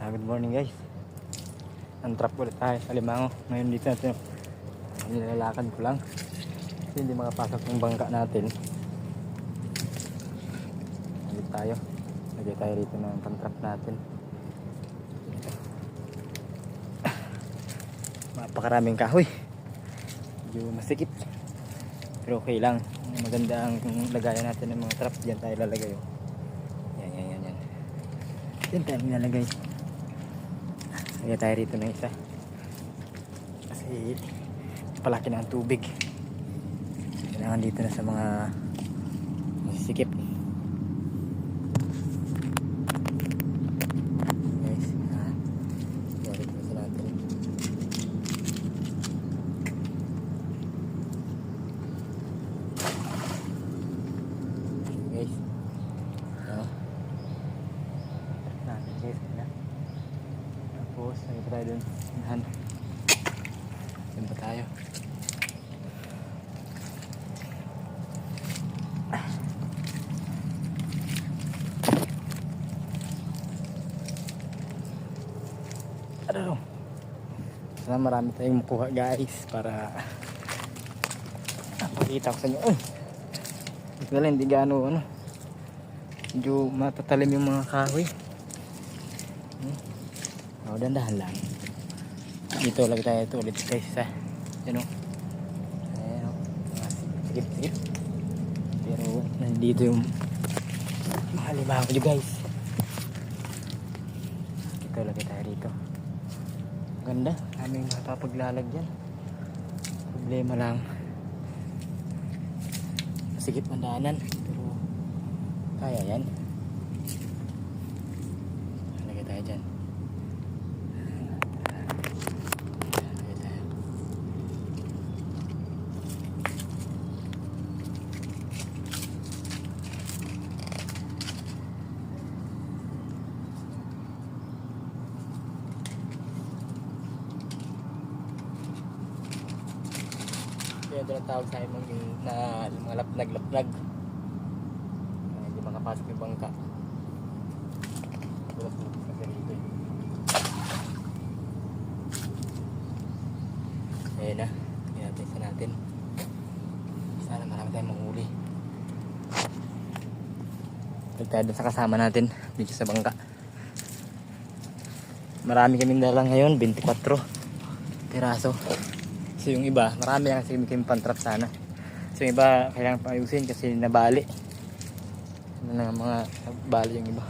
Good morning guys. Untrap ulit tayo sa Limango. Ngayon dito natin nilalakad ko lang kasi hindi makapasok yung bangka natin. Lagay tayo rito ng pantrap natin. Napakaraming kahoy, medyo masikip pero okay lang. Maganda ang lagayan natin ng mga trap. Diyan tayo lalagay. Diyan tayo nilalagay. Lagay tayo rito ng isa kasi palaki na ang tubig. Kailangan dito na sa mga masikip. Guys, lagay dito natin. Guys, tapos lagay pa tayo dun. Dun pa tayo. Sana marami tayong makuha guys para pakita ko sa inyo. Wala, hindi gaano medyo matatalim yung mga kahoy. Dandahan lang. Dito lagi tayo ito ulit guys sa ayan sige. Pero nandito yung mga limango nyo guys. Dito lagi tayo rito. Ganda, aming makapaglalagyan. Problema lang masikip ang daanan, pero kaya yan. Lagay tayo dyan. Kaya ito ang tawag sa amin na mga lapnag. Hindi makapasok yung bangka. Tulad kasi rito. Ayan na. Isa natin. Sana marami tayong manghuli. Balik tayo sa kasama natin dito sa bangka. Marami kaming dala ngayon, 24 piraso. So yung iba, marami lang kasi may pantrap sana. So yung iba, kailangan pa ayusin kasi nabali. Mga bali yung iba.